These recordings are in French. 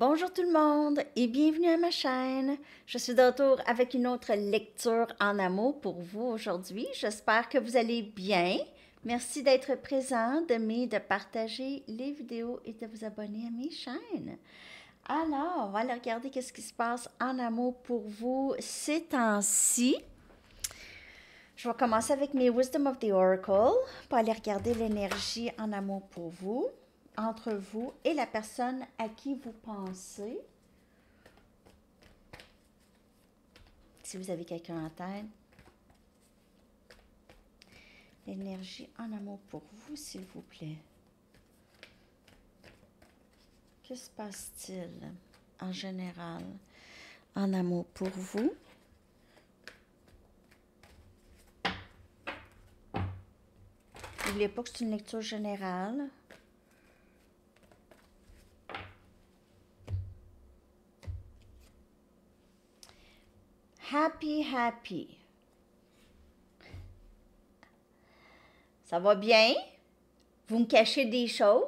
Bonjour tout le monde et bienvenue à ma chaîne. Je suis de retour avec une autre lecture en amour pour vous aujourd'hui. J'espère que vous allez bien. Merci d'être présent, d'aimer, de partager les vidéos et de vous abonner à mes chaînes. Alors, on va aller regarder qu'est-ce qui se passe en amour pour vous ces temps-ci. Je vais commencer avec mes Wisdom of the Oracle pour aller regarder l'énergie en amour pour vous, entre vous et la personne à qui vous pensez. Si vous avez quelqu'un en tête. L'énergie en amour pour vous, s'il vous plaît. Que se passe-t-il en général en amour pour vous? N'oubliez pas que c'est une lecture générale. Happy, happy. Ça va bien? Vous me cachez des choses?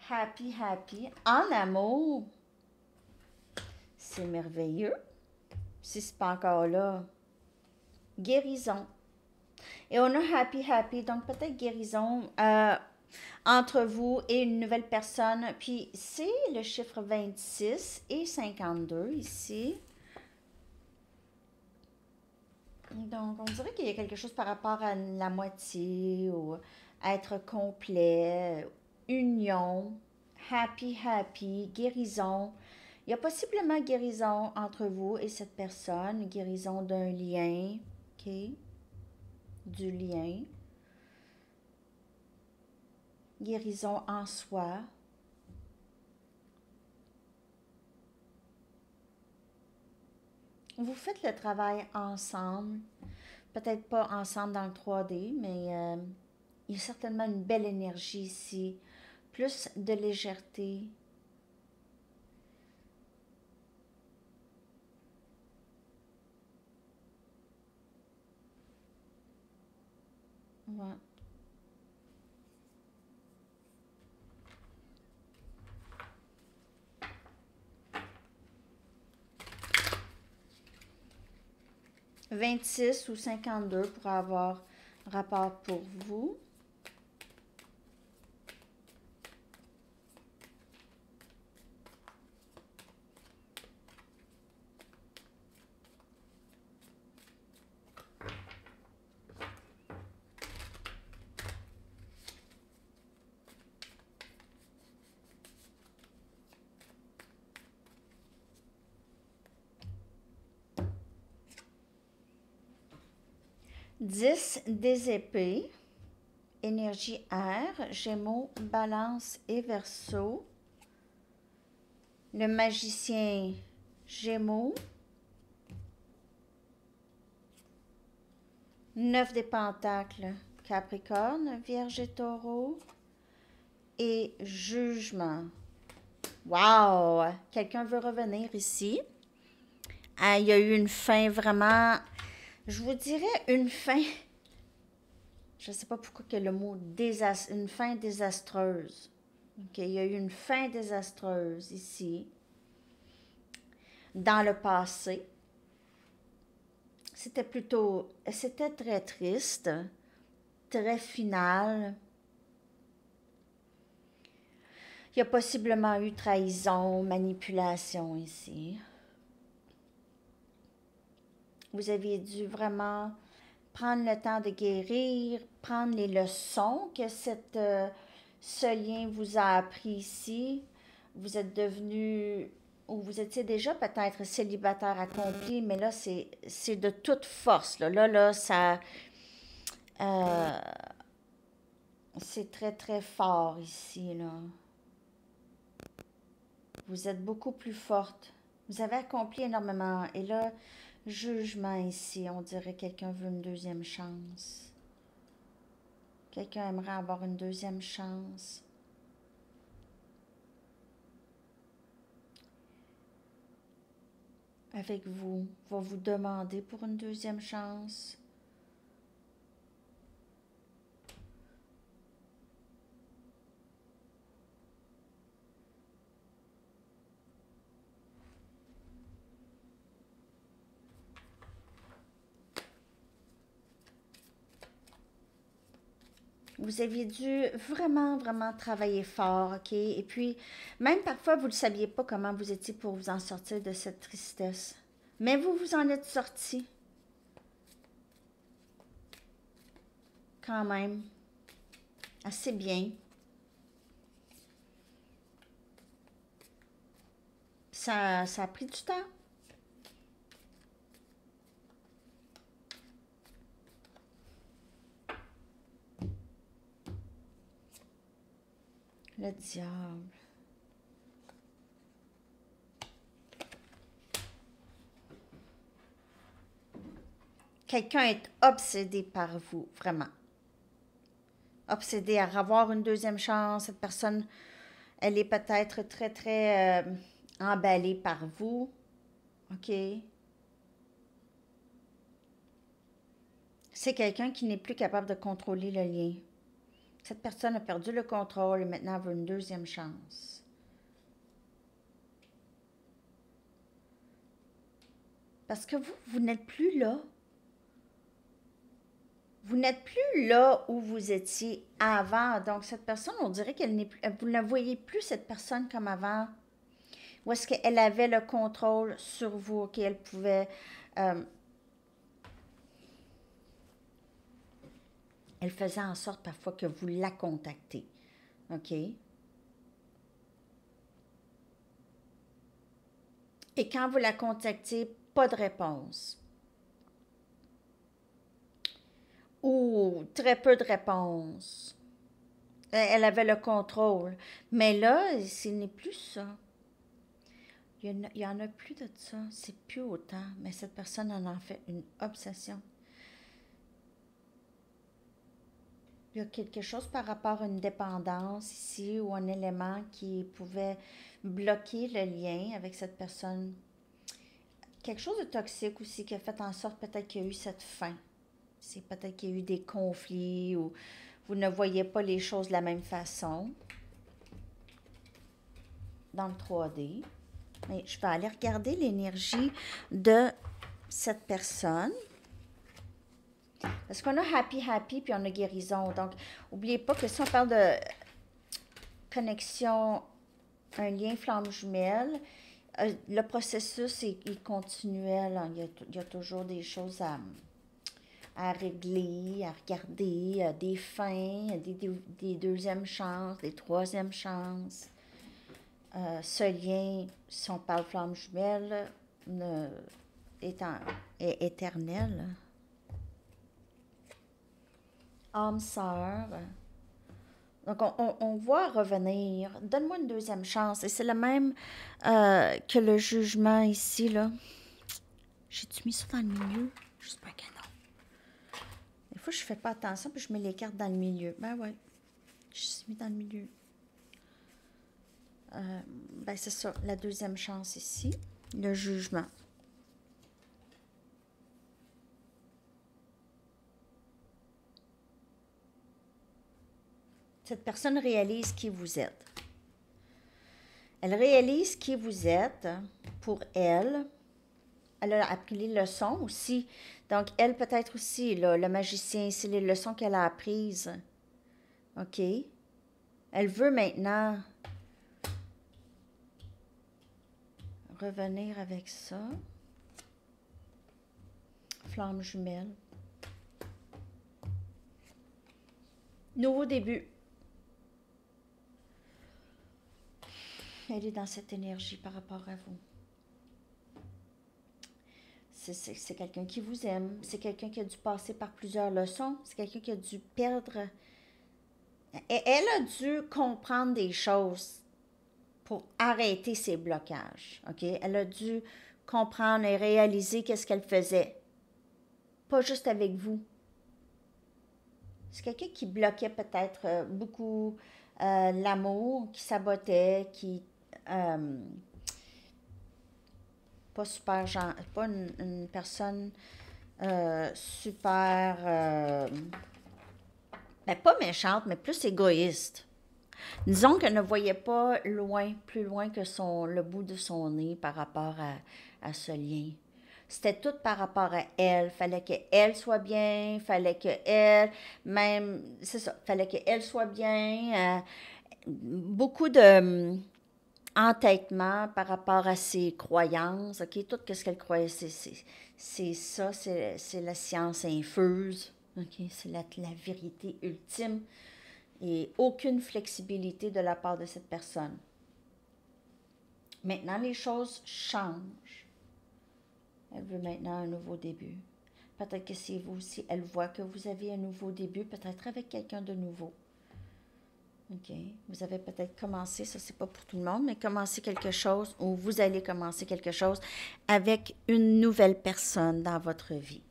Happy, happy. En amour, c'est merveilleux. Si ce n'est pas encore là, guérison. Et on a happy, happy, donc peut-être guérison entre vous et une nouvelle personne. Puis c'est le chiffre 26 et 52 ici. Donc, on dirait qu'il y a quelque chose par rapport à la moitié ou être complet, union, happy, happy, guérison. Il y a possiblement guérison entre vous et cette personne, guérison d'un lien, ok? Du lien. Guérison en soi. Vous faites le travail ensemble. Peut-être pas ensemble dans le 3D, mais il y a certainement une belle énergie ici. Plus de légèreté. Ouais. « 26 ou 52 pour avoir rapport pour vous. » 10 des épées, énergie air, Gémeaux, Balance et Verseau. Le magicien Gémeaux. 9 des pentacles, Capricorne, Vierge et Taureau. Et Jugement. Wow! Quelqu'un veut revenir ici. Il y a eu une fin vraiment... Je vous dirais une fin, je ne sais pas pourquoi que le mot une fin désastreuse. Okay, il y a eu une fin désastreuse ici, dans le passé. C'était très triste, très final. Il y a possiblement eu trahison, manipulation ici. Vous aviez dû vraiment prendre le temps de guérir, prendre les leçons que ce lien vous a appris ici. Vous êtes devenu, ou vous étiez déjà peut-être célibataire accompli, mais là, c'est de toute force. Là, ça... c'est très, très fort ici, là. Vous êtes beaucoup plus forte. Vous avez accompli énormément. Et là, jugement ici, on dirait que quelqu'un veut une deuxième chance. Quelqu'un aimerait avoir une deuxième chance. Avec vous, va vous demander pour une deuxième chance. vous aviez dû vraiment, vraiment travailler fort, OK? Et puis, même parfois, vous ne saviez pas comment vous étiez pour vous en sortir de cette tristesse. Mais vous vous en êtes sorti, quand même, assez bien. Ça a pris du temps. Le diable. Quelqu'un est obsédé par vous, vraiment. Obsédé à avoir une deuxième chance. Cette personne, elle est peut-être très, très emballée par vous. OK? C'est quelqu'un qui n'est plus capable de contrôler le lien. Cette personne a perdu le contrôle et maintenant elle veut une deuxième chance. Parce que vous n'êtes plus là. Vous n'êtes plus là où vous étiez avant. Donc, cette personne, on dirait qu'elle n'est plus, vous ne voyez plus cette personne comme avant. Où est-ce qu'elle avait le contrôle sur vous, qu'elle pouvait... elle faisait en sorte parfois que vous la contactez. OK? Et quand vous la contactez, pas de réponse. Ou très peu de réponses. Elle avait le contrôle. Mais là, ce n'est plus ça. Il y en a plus de ça. C'est plus autant. Mais cette personne en fait une obsession. Il y a quelque chose par rapport à une dépendance ici ou un élément qui pouvait bloquer le lien avec cette personne. Quelque chose de toxique aussi qui a fait en sorte peut-être qu'il y a eu cette fin. C'est peut-être qu'il y a eu des conflits ou vous ne voyez pas les choses de la même façon dans le 3D. Mais je vais aller regarder l'énergie de cette personne. Parce qu'on a happy, puis on a guérison. Donc, n'oubliez pas que si on parle de connexion, un lien flamme jumelle, le processus est continuel. Hein. Il y a toujours des choses à régler, à regarder, des fins, des deuxièmes chances, des troisièmes chances. Ce lien, si on parle flamme jumelle, est éternel. Âme sœur. Donc, on voit revenir. Donne-moi une deuxième chance. Et c'est le même que le jugement ici, là. J'ai-tu mis ça dans le milieu? J'espère que non. Des fois, je fais pas attention, puis je mets les cartes dans le milieu. Ben ouais, je suis mis dans le milieu. Ben c'est ça, la deuxième chance ici. Le jugement. Cette personne réalise qui vous êtes. Elle réalise qui vous êtes pour elle. Elle a appris les leçons aussi. Donc, elle peut-être aussi, là, le magicien, c'est les leçons qu'elle a apprises. OK? Elle veut maintenant revenir avec ça. Flamme jumelle. Nouveau début. Elle est dans cette énergie par rapport à vous. C'est quelqu'un qui vous aime. C'est quelqu'un qui a dû passer par plusieurs leçons. C'est quelqu'un qui a dû perdre. Elle a dû comprendre des choses pour arrêter ses blocages. OK? Elle a dû comprendre et réaliser qu'est-ce qu'elle faisait. Pas juste avec vous. C'est quelqu'un qui bloquait peut-être beaucoup l'amour, qui sabotait, qui... pas super genre, pas une personne super... ben pas méchante, mais plus égoïste. Disons qu'elle ne voyait pas loin, plus loin que le bout de son nez par rapport à ce lien. C'était tout par rapport à elle. Fallait qu'elle soit bien, fallait qu'elle, même, c'est ça, fallait qu'elle soit bien. Beaucoup de entêtement par rapport à ses croyances, OK? Tout ce qu'elle croyait, c'est ça, c'est la science infuse, OK? C'est la vérité ultime et aucune flexibilité de la part de cette personne. Maintenant, les choses changent. Elle veut maintenant un nouveau début. Peut-être que c'est vous aussi, elle voit que vous avez un nouveau début, peut-être avec quelqu'un de nouveau. OK. Vous avez peut-être commencé, ça c'est pas pour tout le monde, mais commencé quelque chose ou vous allez commencer quelque chose avec une nouvelle personne dans votre vie.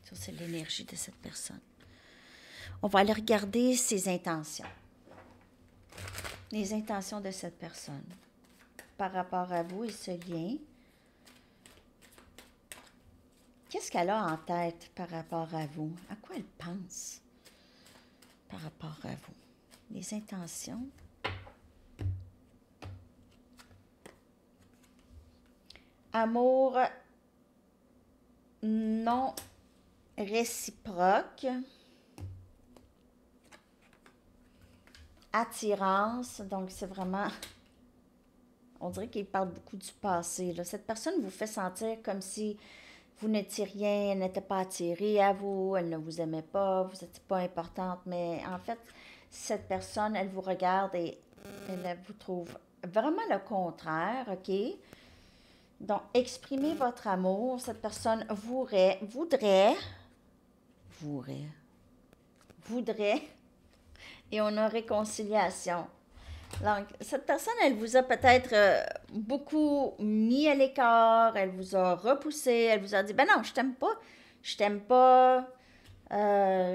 Ça, c'est l'énergie de cette personne. On va aller regarder ses intentions. Les intentions de cette personne par rapport à vous et ce lien. Qu'est-ce qu'elle a en tête par rapport à vous? À quoi elle pense par rapport à vous? Les intentions. Amour non réciproque. Attirance. Donc, c'est vraiment... On dirait qu'il parle beaucoup du passé, là. Cette personne vous fait sentir comme si vous n'étiez rien, elle n'était pas attirée à vous, elle ne vous aimait pas, vous n'étiez pas importante, mais en fait, cette personne, elle vous regarde et elle vous trouve vraiment le contraire, OK? Donc, exprimez votre amour. Cette personne voudrait, et on a réconciliation. Donc, cette personne, elle vous a peut-être beaucoup mis à l'écart, elle vous a repoussé, elle vous a dit, ben non, je t'aime pas,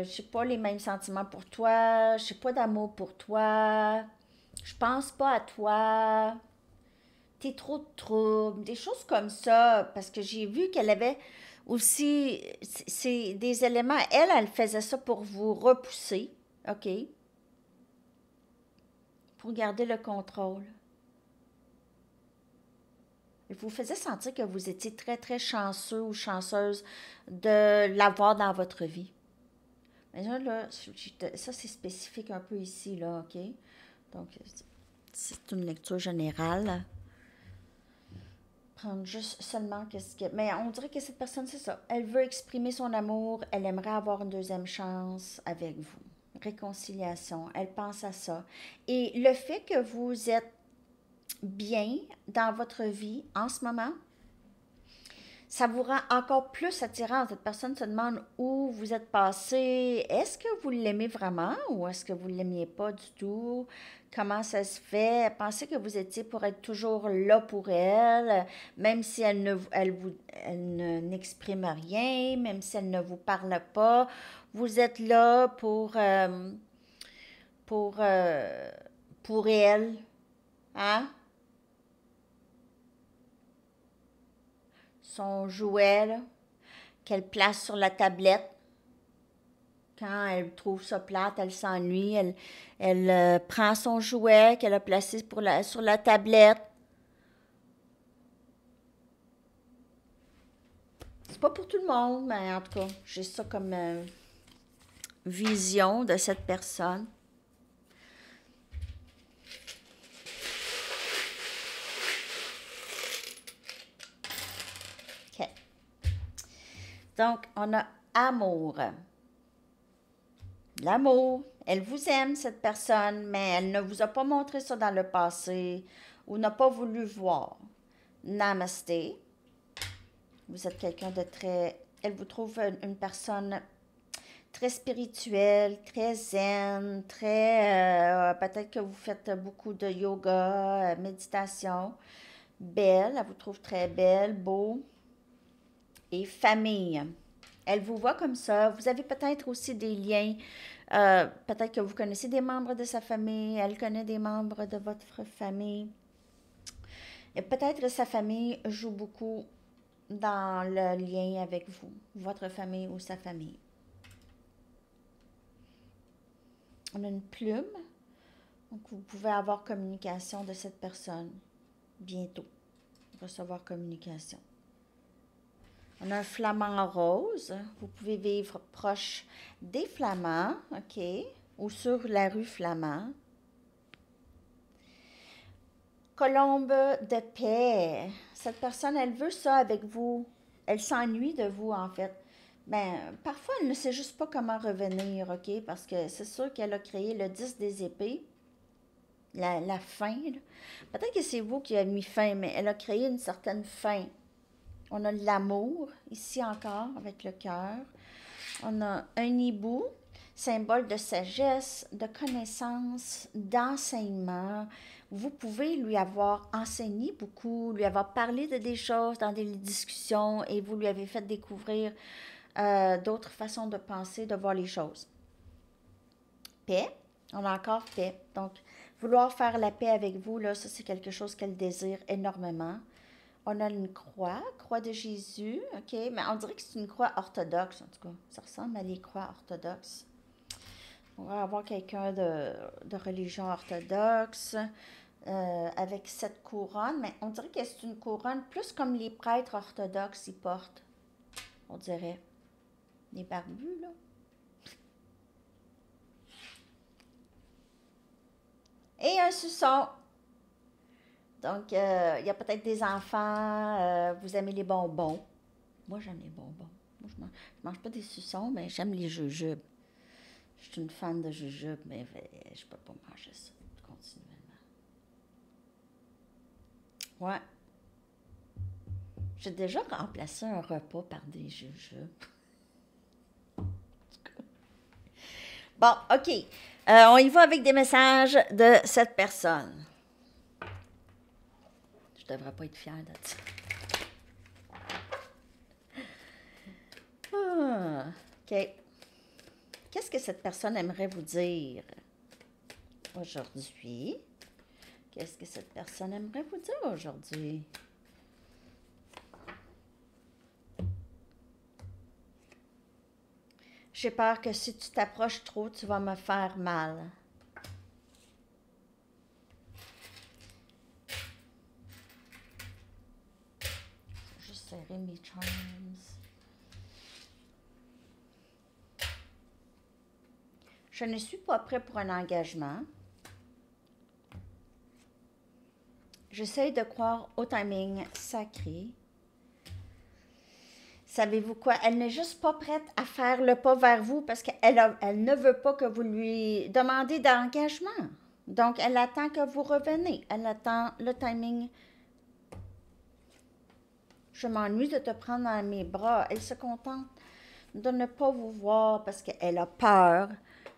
j'ai pas les mêmes sentiments pour toi, j'ai pas d'amour pour toi, je pense pas à toi, t'es trop de trouble, des choses comme ça, parce que j'ai vu qu'elle avait aussi, c'est des éléments, elle faisait ça pour vous repousser, OK? Pour garder le contrôle. Il vous faisait sentir que vous étiez très, très chanceux ou chanceuse de l'avoir dans votre vie. Mais là, ça, c'est spécifique un peu ici, là, OK? Donc, c'est une lecture générale. Prendre juste seulement qu'est-ce que... Mais on dirait que cette personne, c'est ça. Elle veut exprimer son amour, elle aimerait avoir une deuxième chance avec vous. Réconciliation, elle pense à ça. Et le fait que vous êtes bien dans votre vie en ce moment, ça vous rend encore plus attirant. Cette personne se demande où vous êtes passé. Est-ce que vous l'aimez vraiment ou est-ce que vous ne l'aimiez pas du tout? Comment ça se fait? Pensez que vous étiez pour être toujours là pour elle, même si n'exprime rien, même si elle ne vous parle pas. Vous êtes là pour, euh, pour elle. Hein? Son jouet, là, qu'elle place sur la tablette. Quand elle trouve ça plate, elle s'ennuie, elle prend son jouet qu'elle a placé sur la tablette. C'est pas pour tout le monde, mais en tout cas, j'ai ça comme vision de cette personne. OK. Donc, on a amour. L'amour. Elle vous aime, cette personne, mais elle ne vous a pas montré ça dans le passé ou n'a pas voulu voir. Namasté. Vous êtes quelqu'un de très... Elle vous trouve une personne très spirituelle, très zen, très... peut-être que vous faites beaucoup de yoga, méditation. Belle, elle vous trouve très belle, beau. Et famille. Elle vous voit comme ça. Vous avez peut-être aussi des liens. Peut-être que vous connaissez des membres de sa famille. Elle connaît des membres de votre famille. Et peut-être que sa famille joue beaucoup dans le lien avec vous, votre famille ou sa famille. On a une plume. Donc, vous pouvez avoir communication de cette personne. bientôt. Recevoir communication. On a un flamant rose. Vous pouvez vivre proche des flamands, OK, ou sur la rue Flamand. Colombe de paix. Cette personne, elle veut ça avec vous. Elle s'ennuie de vous, en fait. Ben, parfois, elle ne sait juste pas comment revenir, OK? Parce que c'est sûr qu'elle a créé le 10 des épées, la fin. Peut-être que c'est vous qui avez mis fin, mais elle a créé une certaine fin. On a l'amour, ici encore, avec le cœur. On a un hibou, symbole de sagesse, de connaissance, d'enseignement. Vous pouvez lui avoir enseigné beaucoup, lui avoir parlé de des choses dans des discussions et vous lui avez fait découvrir d'autres façons de penser, de voir les choses. Paix, on a encore paix. Donc, vouloir faire la paix avec vous, là, ça c'est quelque chose qu'elle désire énormément. On a une croix de Jésus, OK, mais on dirait que c'est une croix orthodoxe, en tout cas. Ça ressemble à les croix orthodoxes. On va avoir quelqu'un de religion orthodoxe avec cette couronne, mais on dirait que c'est une couronne plus comme les prêtres orthodoxes y portent, on dirait. Les barbus, là. Et un suçon. Donc, il y a peut-être des enfants, vous aimez les bonbons. Moi, j'aime les bonbons. Moi, je mange pas des suçons, mais j'aime les jujubes. Je suis une fan de jujubes, mais je peux pas manger ça continuellement. Ouais. J'ai déjà remplacé un repas par des jujubes. Bon, OK. On y va avec des messages de cette personne. Je devrais pas être fière de ça. Ah, OK. Qu'est-ce que cette personne aimerait vous dire aujourd'hui? Qu'est-ce que cette personne aimerait vous dire aujourd'hui? J'ai peur que si tu t'approches trop, tu vas me faire mal. Je vais juste serrer mes charms. Je ne suis pas prêt pour un engagement. J'essaie de croire au timing sacré. Savez-vous quoi? Elle n'est juste pas prête à faire le pas vers vous parce qu'elle ne veut pas que vous lui demandez d'engagement. Donc, elle attend que vous reveniez. Elle attend le timing. Je m'ennuie de te prendre dans mes bras. Elle se contente de ne pas vous voir parce qu'elle a peur.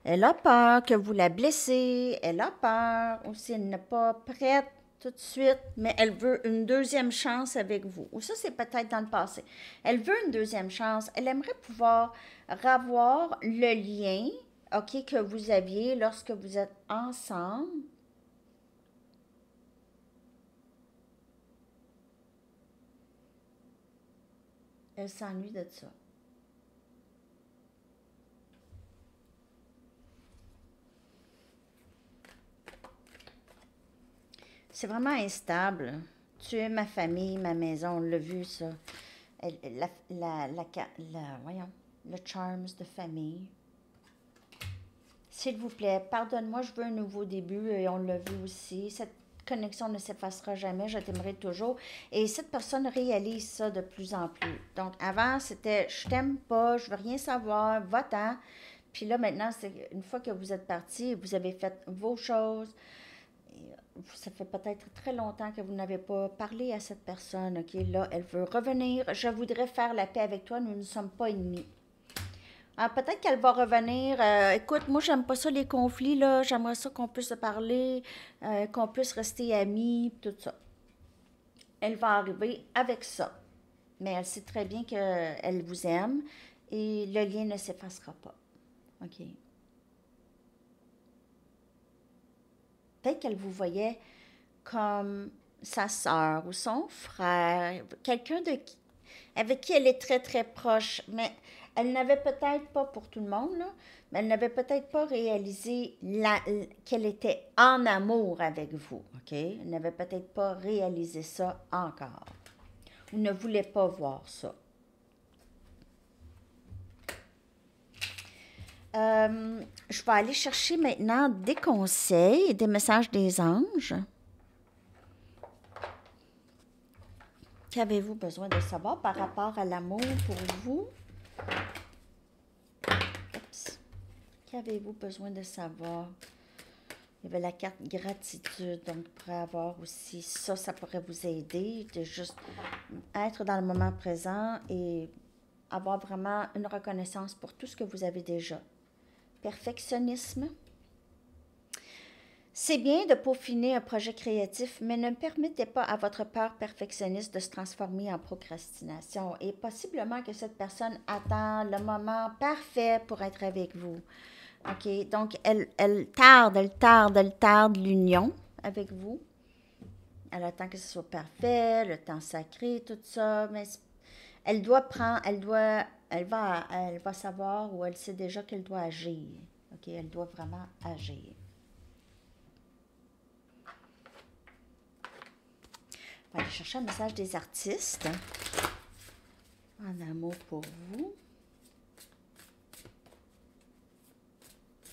Elle a peur que vous la blessez. Elle a peur aussi. Elle n'est pas prête tout de suite, mais elle veut une deuxième chance avec vous. Ou ça, c'est peut-être dans le passé. Elle veut une deuxième chance. Elle aimerait pouvoir revoir le lien, OK, que vous aviez lorsque vous êtes ensemble. Elle s'ennuie de ça. C'est vraiment instable. Tu es ma famille, ma maison, on l'a vu, ça. Voyons, le charms de famille. S'il vous plaît, pardonne-moi, je veux un nouveau début et on l'a vu aussi. Cette connexion ne s'effacera jamais, je t'aimerai toujours. Et cette personne réalise ça de plus en plus. Donc, avant, c'était je t'aime pas, je veux rien savoir, va-t'en. Puis là, maintenant, c'est une fois que vous êtes parti, vous avez fait vos choses. Ça fait peut-être très longtemps que vous n'avez pas parlé à cette personne, OK? Là, elle veut revenir. Je voudrais faire la paix avec toi. Nous ne sommes pas ennemis. Ah, peut-être qu'elle va revenir. Écoute, moi, j'aime pas ça, les conflits, là. J'aimerais ça qu'on puisse se parler, qu'on puisse rester amis, tout ça. Elle va arriver avec ça. Mais elle sait très bien qu'elle vous aime et le lien ne s'effacera pas. OK? Peut-être qu'elle vous voyait comme sa sœur ou son frère, quelqu'un avec qui elle est très, très proche, mais elle n'avait peut-être pas pour tout le monde, là, mais elle n'avait peut-être pas réalisé qu'elle était en amour avec vous, OK? Elle n'avait peut-être pas réalisé ça encore. Ou ne voulait pas voir ça. Je vais aller chercher maintenant des conseils, des messages des anges. Qu'avez-vous besoin de savoir par rapport à l'amour pour vous? Oups. Qu'avez-vous besoin de savoir? Il y avait la carte gratitude, donc vous pourrez avoir aussi ça, ça pourrait vous aider de juste être dans le moment présent et avoir vraiment une reconnaissance pour tout ce que vous avez déjà. Perfectionnisme. C'est bien de peaufiner un projet créatif, mais ne permettez pas à votre peur perfectionniste de se transformer en procrastination. Et possiblement que cette personne attend le moment parfait pour être avec vous. OK? Donc, elle tarde l'union avec vous. Elle attend que ce soit parfait, le temps sacré, tout ça. Mais elle doit prendre, elle va savoir ou elle sait déjà qu'elle doit agir. OK? Elle doit vraiment agir. On va aller chercher un message des artistes. En amour pour vous.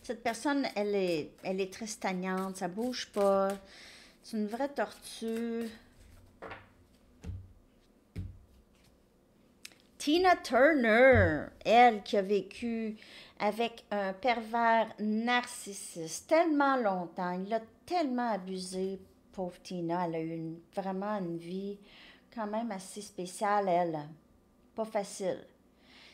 Cette personne, elle est très stagnante, ça bouge pas. C'est une vraie tortue. Tina Turner, elle qui a vécu avec un pervers narcissiste tellement longtemps, il l'a tellement abusé, pauvre Tina, elle a eu vraiment une vie quand même assez spéciale, elle, pas facile.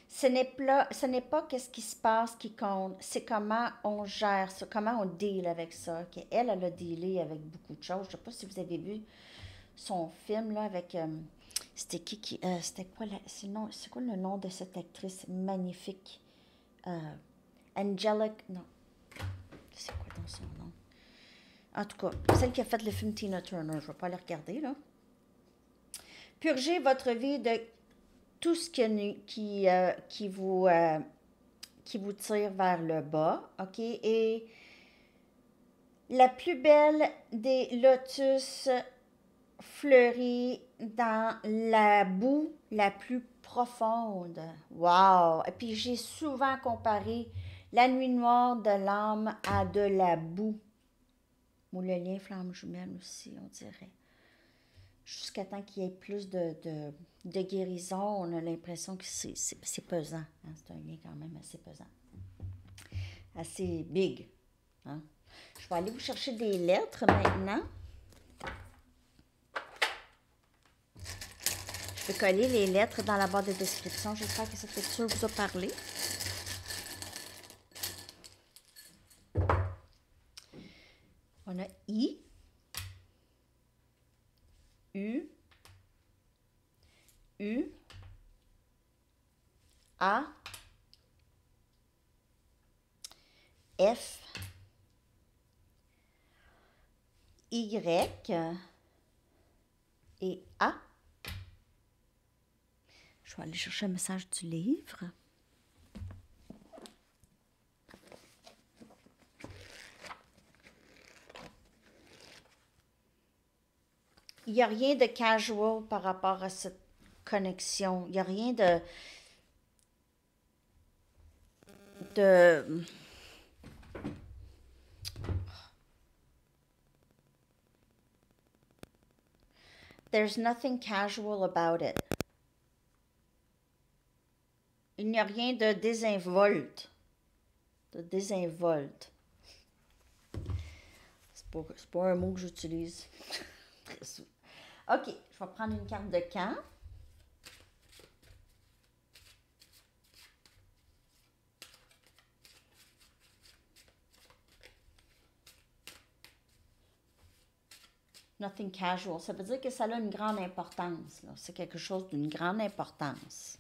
Ce n'est pas qu'est-ce qui se passe qui compte, c'est comment on gère ça, comment on deal avec ça. Okay? Elle a dealé avec beaucoup de choses. Je ne sais pas si vous avez vu son film là avec... c'était qui c'était quoi c'est quoi le nom de cette actrice magnifique? Angelic, non. C'est quoi dans son nom? En tout cas, celle qui a fait le film Tina Turner, je ne vais pas la regarder là. Purgez votre vie de tout ce qui vous tire vers le bas, OK? Et la plus belle des lotus fleurit dans la boue la plus profonde. Wow! Et puis j'ai souvent comparé la nuit noire de l'âme à de la boue. Ou le lien flamme jumelle aussi, on dirait. Jusqu'à temps qu'il y ait plus de guérison, on a l'impression que c'est pesant. Hein? C'est un lien quand même assez pesant. Assez big. Hein? Je vais aller vous chercher des lettres maintenant. Je vais coller les lettres dans la barre de description. J'espère que cette lecture vous a parlé. On a I, U, U, A, F, Y et A. Je vais aller chercher un message du livre. Il n'y a rien de casual par rapport à cette connexion. Il n'y a rien de There's nothing casual about it. Il n'y a rien de désinvolte. C'est pas un mot que j'utilise très souvent. OK, je vais prendre une carte de camp. Nothing casual. Ça veut dire que ça a une grande importance. C'est quelque chose d'une grande importance.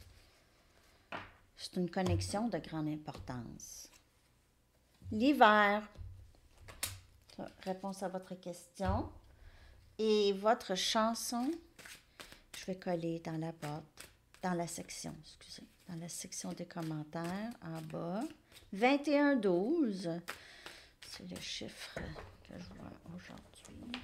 C'est une connexion de grande importance. L'hiver. Réponse à votre question. Et votre chanson, je vais coller dans la boîte, dans la section, excusez. dans la section des commentaires en bas. 21-12, c'est le chiffre que je vois aujourd'hui.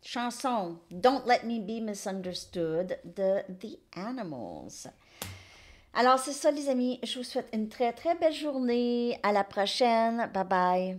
Chanson Don't Let Me Be Misunderstood de The Animals. Alors, c'est ça, les amis. Je vous souhaite une très, très belle journée. À la prochaine. Bye bye.